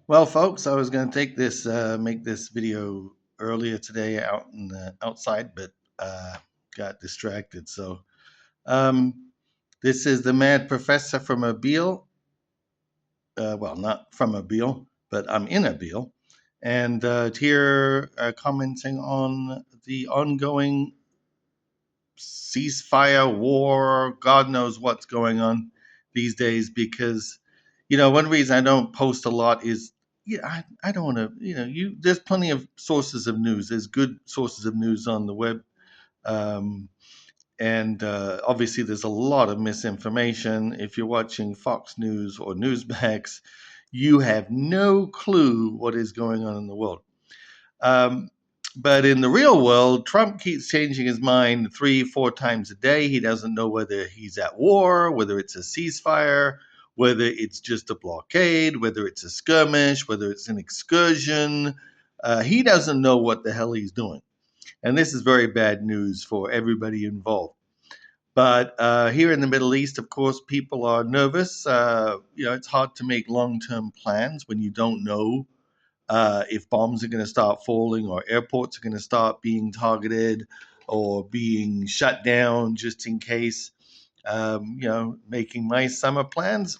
Well, folks, I was going to make this video earlier today outside, but got distracted. Um, this is the Mad Professor from Mobile. Well, not from Mobile, but I'm in Mobile, and here commenting on the ongoing ceasefire, war, God knows what's going on these days. Because, one reason I don't post a lot is, I don't want to, there's plenty of sources of news. There's good sources of news on the web. Um, and Obviously, there's a lot of misinformation. If you're watching Fox News or Newsmax, you have no clue what is going on in the world. Um, but in the real world, Trump keeps changing his mind 3, 4 times a day. He doesn't know whether he's at war, whether it's a ceasefire, whether it's just a blockade, whether it's a skirmish, whether it's an excursion. He doesn't know what the hell he's doing. And this is very bad news for everybody involved. But here in the Middle East, of course, people are nervous. It's hard to make long term plans when you don't know if bombs are going to start falling or airports are going to start being targeted or being shut down just in case. Making my summer plans,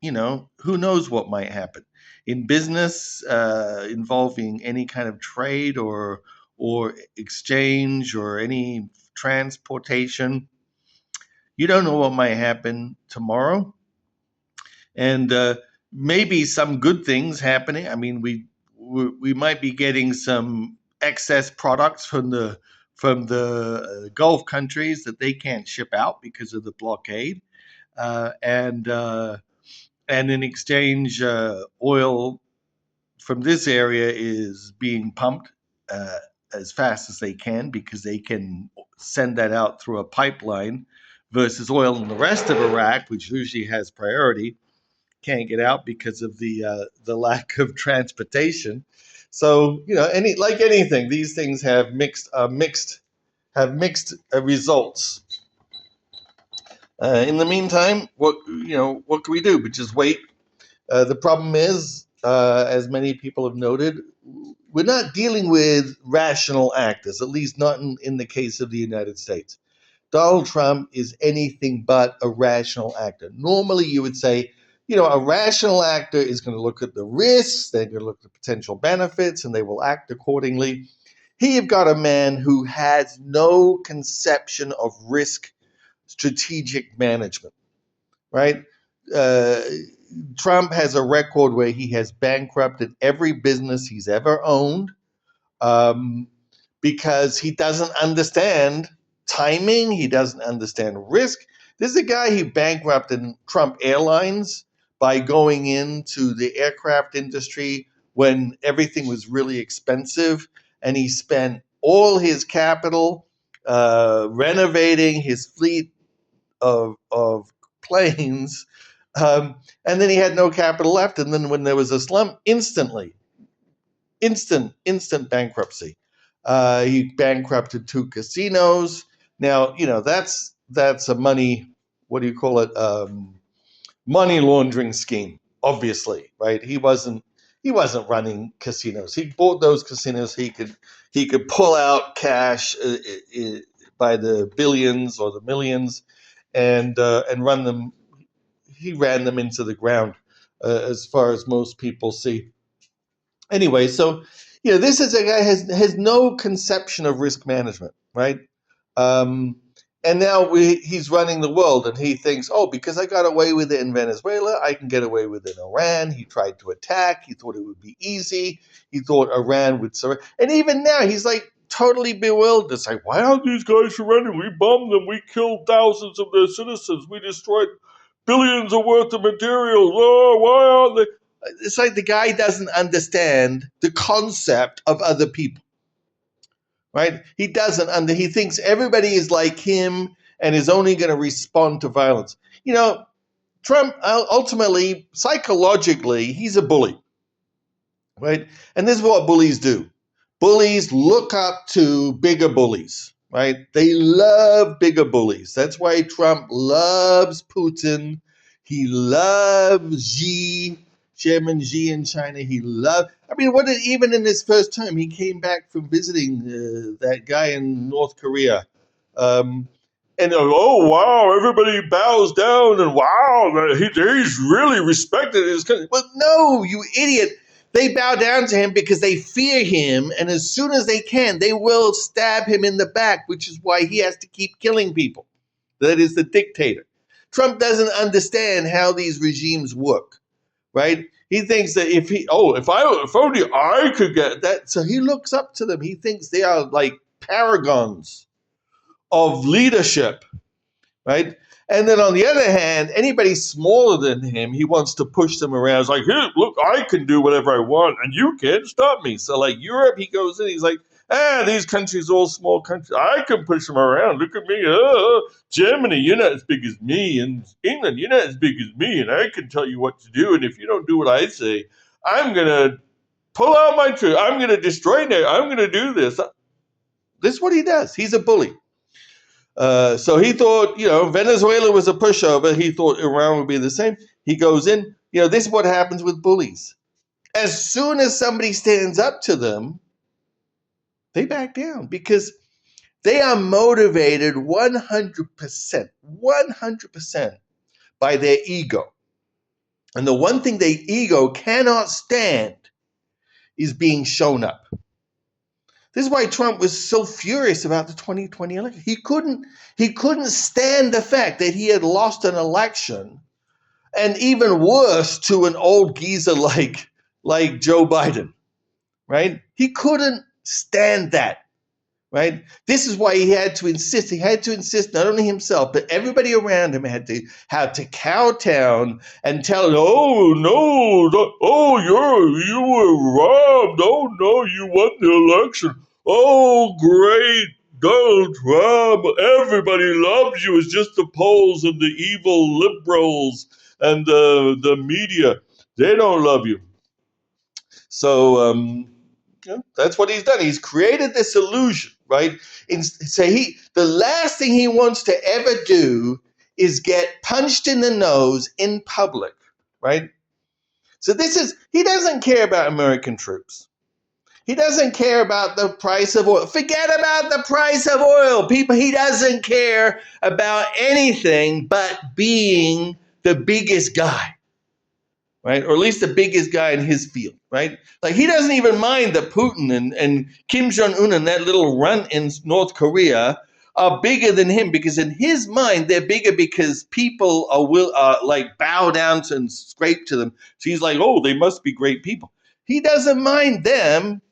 who knows what might happen in business involving any kind of trade or exchange or any transportation. You don't know what might happen tomorrow, and maybe some good things happening. I mean, we might be getting some excess products from the Gulf countries that they can't ship out because of the blockade, and in exchange, oil from this area is being pumped uh, as fast as they can because they can send that out through a pipeline versus oil in the rest of Iraq, which usually has priority, can't get out because of the lack of transportation. So anything, these things have mixed results. In the meantime, what can we do? But just wait. The problem is, as many people have noted, we're not dealing with rational actors, at least not in the case of the United States. Donald Trump is anything but a rational actor. Normally, you would say, a rational actor is going to look at the risks, they're going to look at the potential benefits, and they will act accordingly. Here you've got a man who has no conception of risk strategic management, right? Uh, Trump has a record where he has bankrupted every business he's ever owned, um, because he doesn't understand timing. He doesn't understand risk. This is a guy who bankrupted Trump Airlines by going into the aircraft industry when everything was really expensive, and he spent all his capital renovating his fleet of planes. And then he had no capital left. And then when there was a slump, instant bankruptcy. He bankrupted 2 casinos. Now, that's a money, what do you call it? Money laundering scheme, obviously, right? He wasn't running casinos. He bought those casinos. He could pull out cash by the billions or the millions, and run them. He ran them into the ground, as far as most people see. Anyway, so this is a guy has no conception of risk management, right? Um, and now he's running the world, and he thinks, oh, because I got away with it in Venezuela, I can get away with it in Iran. He tried to attack. He thought it would be easy. He thought Iran would surrender. And even now, he's like totally bewildered. It's like, why aren't these guys surrendering? We bombed them. We killed thousands of their citizens. We destroyed billions of worth of materials. Oh, why aren't they? It's like the guy doesn't understand the concept of other people, right? He doesn't under. He thinks everybody is like him and is only going to respond to violence. Trump ultimately, psychologically, he's a bully, right? And this is what bullies do. Bullies look up to bigger bullies, right? They love bigger bullies. That's why Trump loves Putin. He loves Xi. Chairman Xi in China. He loved. I mean, even in his first term, he came back from visiting that guy in North Korea. Um, and oh wow, everybody bows down and wow, he's really respected in his country. Well, no, you idiot. They bow down to him because they fear him, and as soon as they can, they will stab him in the back, which is why he has to keep killing people. That is the dictator. Trump doesn't understand how these regimes work, right? He thinks that if only I could get that. So he looks up to them. He thinks they are like paragons of leadership, right? And then on the other hand, anybody smaller than him, he wants to push them around. It's like, here, look, I can do whatever I want, and you can't stop me. So like Europe, he goes in, he's like, these countries are all small countries. I can push them around. Look at me. Germany, you're not as big as me. And England, you're not as big as me. And I can tell you what to do. And if you don't do what I say, I'm going to pull out my troops. I'm going to destroy it. I'm going to do this. This is what he does. He's a bully. So he thought, Venezuela was a pushover. He thought Iran would be the same. He goes in. This is what happens with bullies. As soon as somebody stands up to them, they back down because they are motivated 100% by their ego. And the one thing their ego cannot stand is being shown up. This is why Trump was so furious about the 2020 election. He couldn't stand the fact that he had lost an election, and even worse, to an old geezer like Joe Biden, right? He couldn't stand that, right? This is why he had to insist. He had to insist not only himself, but everybody around him had to kowtow and tell him, oh no, you were robbed. Oh no, you won the election. Oh great, Donald Trump, everybody loves you. It's just the polls and the evil liberals and the media. They don't love you. So that's what he's done. He's created this illusion, right? The last thing he wants to ever do is get punched in the nose in public, right? So he doesn't care about American troops. He doesn't care about the price of oil. Forget about the price of oil. He doesn't care about anything but being the biggest guy. Right? Or at least the biggest guy in his field, right? Like he doesn't even mind that Putin and Kim Jong-un and that little runt in North Korea are bigger than him because in his mind they're bigger because people like bow down to and scrape to them. So he's like, oh, they must be great people. He doesn't mind them,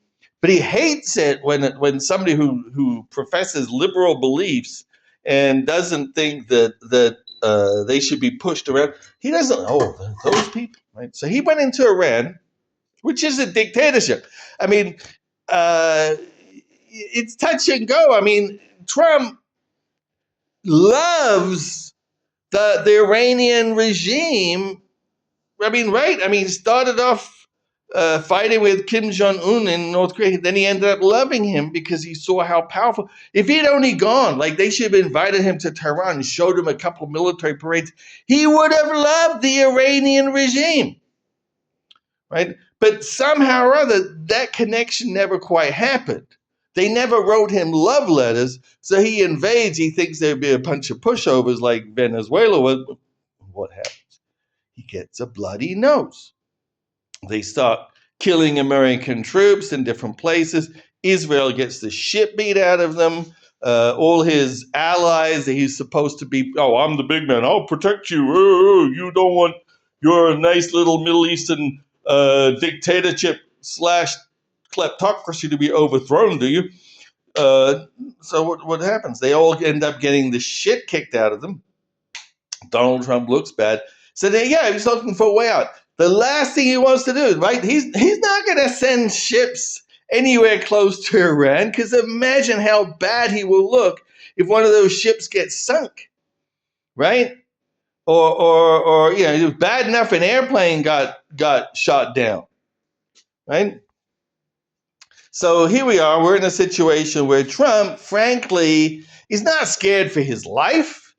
but he hates it when somebody who professes liberal beliefs and doesn't think that they should be pushed around. He doesn't. Oh, those people, right? So he went into Iran, which is a dictatorship. I mean, it's touch and go. I mean, Trump loves the Iranian regime. I mean, right? I mean, he started off fighting with Kim Jong-un in North Korea. Then he ended up loving him because he saw how powerful. If he'd only gone, like they should have invited him to Tehran and showed him a couple military parades, he would have loved the Iranian regime, right? But somehow or other, that connection never quite happened. They never wrote him love letters, so he invades. He thinks there'd be a bunch of pushovers like Venezuela was. What happens? He gets a bloody nose. They start killing American troops in different places. Israel gets the shit beat out of them. All his allies that he's supposed to be, oh, I'm the big man. I'll protect you. You don't want your nice little Middle Eastern dictatorship / kleptocracy to be overthrown, do you? So what happens? They all end up getting the shit kicked out of them. Donald Trump looks bad. So he's looking for a way out. The last thing he wants to do, right? He's not going to send ships anywhere close to Iran because imagine how bad he will look if one of those ships gets sunk, right? Or it was bad enough an airplane got shot down, right? So here we are. We're in a situation where Trump, frankly, is not scared for his life.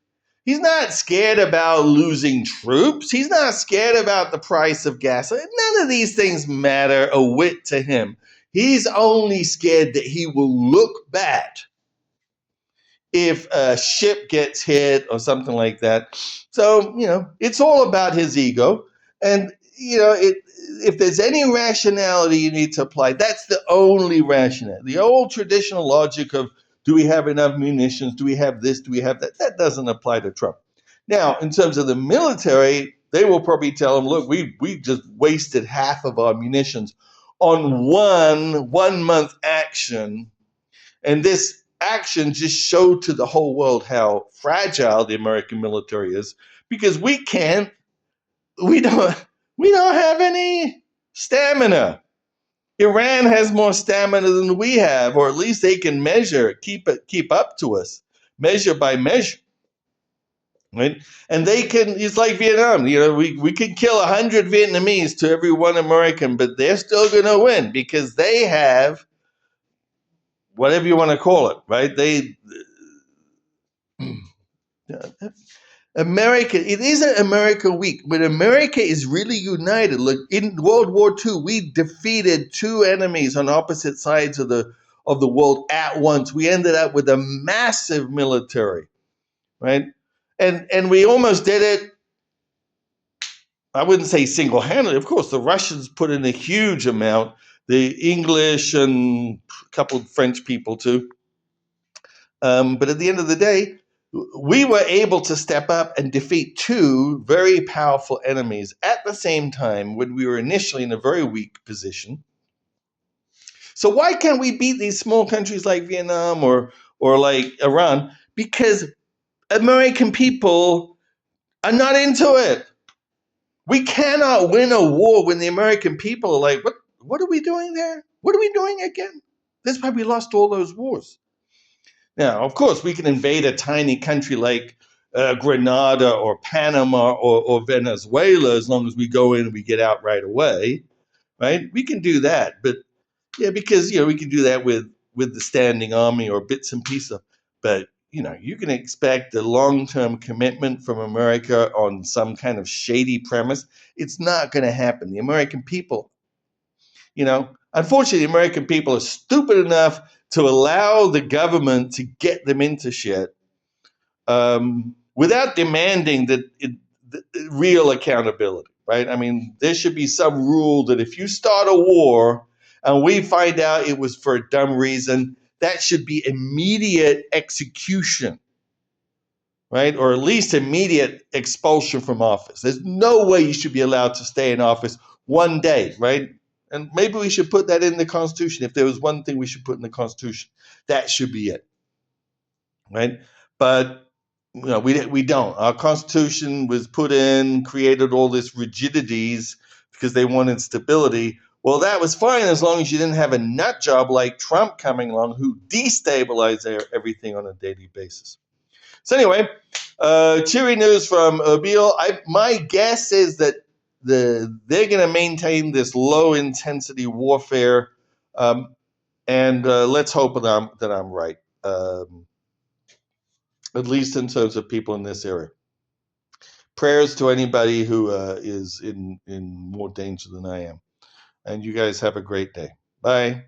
He's not scared about losing troops. He's not scared about the price of gas. None of these things matter a whit to him. He's only scared that he will look bad if a ship gets hit or something like that. So, it's all about his ego. And, if there's any rationality you need to apply, that's the only rationale. The old traditional logic of, do we have enough munitions? Do we have this? Do we have that? That doesn't apply to Trump. Now, in terms of the military, they will probably tell him, look, we just wasted half of our munitions on one month action, and this action just showed to the whole world how fragile the American military is, because we don't have any stamina. Iran has more stamina than we have, or at least they can keep up to us, measure by measure. Right? And they can, it's like Vietnam, we can kill 100 Vietnamese to every one American, but they're still going to win because they have whatever you want to call it, right? America, it isn't America weak, but America is really united. Look, in World War II, we defeated two enemies on opposite sides of the world at once. We ended up with a massive military, right? And we almost did it. I wouldn't say single-handedly. Of course, the Russians put in a huge amount. The English and a couple of French people too. But at the end of the day, we were able to step up and defeat two very powerful enemies at the same time when we were initially in a very weak position. So why can't we beat these small countries like Vietnam or like Iran? Because American people are not into it. We cannot win a war when the American people are like, what are we doing there? What are we doing again? That's why we lost all those wars. Now, of course, we can invade a tiny country like Grenada or Panama or Venezuela as long as we go in and we get out right away, right? We can do that, but yeah, because we can do that with the standing army or bits and pieces. But you can expect a long-term commitment from America on some kind of shady premise. It's not going to happen. The American people, unfortunately, the American people are stupid enough to allow the government to get them into shit without demanding the real accountability, right? I mean, there should be some rule that if you start a war and we find out it was for a dumb reason, that should be immediate execution, right? Or at least immediate expulsion from office. There's no way you should be allowed to stay in office one day, right? And maybe we should put that in the Constitution. If there was one thing we should put in the Constitution, that should be it, right? But we don't. Our Constitution was put in, created all this rigidities because they wanted stability. Well, that was fine as long as you didn't have a nut job like Trump coming along who destabilized everything on a daily basis. So anyway, cheery news from Erbil. My guess is that they're going to maintain this low intensity warfare, and let's hope that I'm right. At least in terms of people in this area. Prayers to anybody who is in more danger than I am. And you guys have a great day. Bye.